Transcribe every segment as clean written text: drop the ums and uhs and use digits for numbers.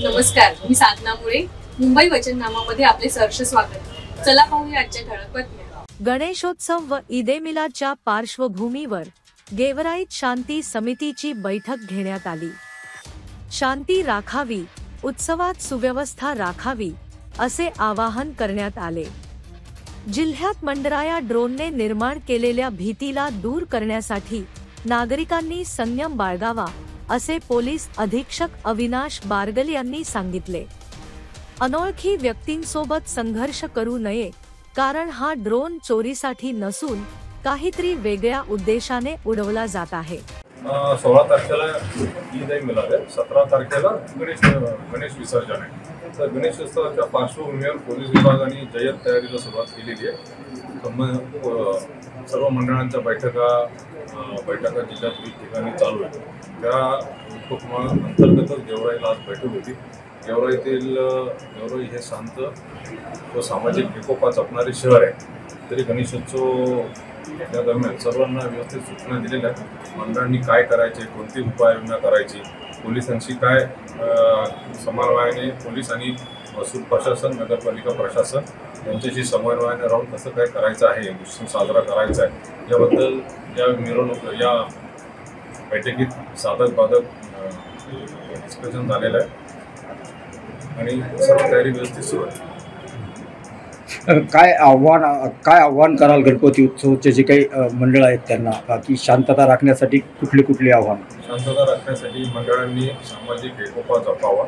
नमस्कार, मी साधना मुळे. मुंबई वचननामामध्ये आपले सहर्ष स्वागत. चला पाहूया आजच्या ठळक बातम्या. गणेशोत्सव व ईदे मिलादच्या पार्श्वभूमीवर गेवराईत शांती समितीची बैठक घेण्यात आली. शांती राखावी, उत्सवात सुव्यवस्था राखावी असे आवाहन करण्यात आले. जिल्ह्यात मंडराया ड्रोनने निर्माण केलेल्या भीतीला दूर करण्यासाठी नागरिकांनी संयम बाळगावा असे पोलीस अधीक्षक अविनाश बारगल यांनी सांगितले. अनोळखी व्यक्तींसोबत संघर्ष करू नये, कारण हा ड्रोन चोरीसाठी नसून काहीतरी वेगळ्या उद्देशाने उडवला जात आहे. 16 तारखेला ईद आहे मिलाद आहे, 17 तारखेला गणेश विसर्जन आहे. तर गणेशोत्सवाच्या पार्श्वभूमीवर पोलीस विभागाने जय्यत तयारीला सुरुवात केलेली आहे. सर्व मंडळांच्या बैठका जिल्ह्यात विविध ठिकाणी चालू आहे. त्या उपक्रमाअंतर्गतच गेवराईला आज बैठक होती. गेवराई हे शांत व सामाजिक एकोपा जपणारे शहर आहे. तरी गणेशोत्सव त्या दरम्यान सर्वांना व्यवस्थित सूचना दिलेल्या आहेत. मंडळांनी काय करायचे, कोणती उपाययोजना करायची, पोलिसांशी काय समन्वयाने पोलीस आणि महसूल प्रशासन, नगरपालिका प्रशासन यांच्याशी समन्वयाने राहून कसं काय करायचं आहे, उत्सव साजरा करायचा आहे याबद्दल या बैठकीत साधक बाधक डिस्कशन झालेलं आहे आणि सर्व तयारी व्यवस्थित सुरू आहे. काय आव्हान कराल गणपती उत्सवाचे जे काही मंडळ आहेत त्यांना, की शांतता राखण्यासाठी कुठले आव्हान? शांतता राखण्यासाठी मंडळांनी सामाजिक एकोपा जपावा.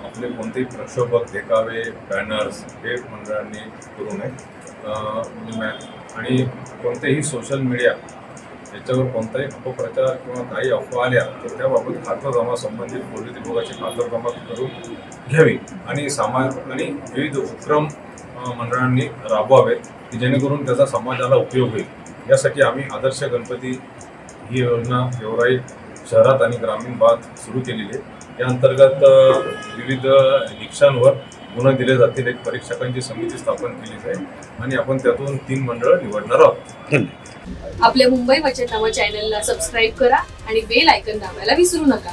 आपले कोणतेही प्रक्षोभक, देखावे, बॅनर्स हे मंडळांनी करू नये आणि कोणतेही सोशल मीडिया याच्यावर कोणताही अपप्रचार किंवा काही अफवा आल्या तर त्याबाबत खातरजमा संबंधित पोलीस विभागाची खातरजमा करून घ्यावी आणि विविध उपक्रम मंडळांनी राबवावेत की जेणेकरून त्याचा समाजाला उपयोग होईल. यासाठी आम्ही आदर्श गणपती ही योजना गेवराई शहरात आणि ग्रामीण भाग सुरू केलेली आहे. या अंतर्गत विविध निकषांवर गुण दिले जातील. एक परीक्षकांची समिती स्थापन केली जाईल आणि आपण त्यातून 3 मंडळ निवडणार आहोत. आपल्या मुंबई वचननामा चॅनलला सबस्क्राईब करा आणि बेल आयकॉन दाबायला विसरू नका.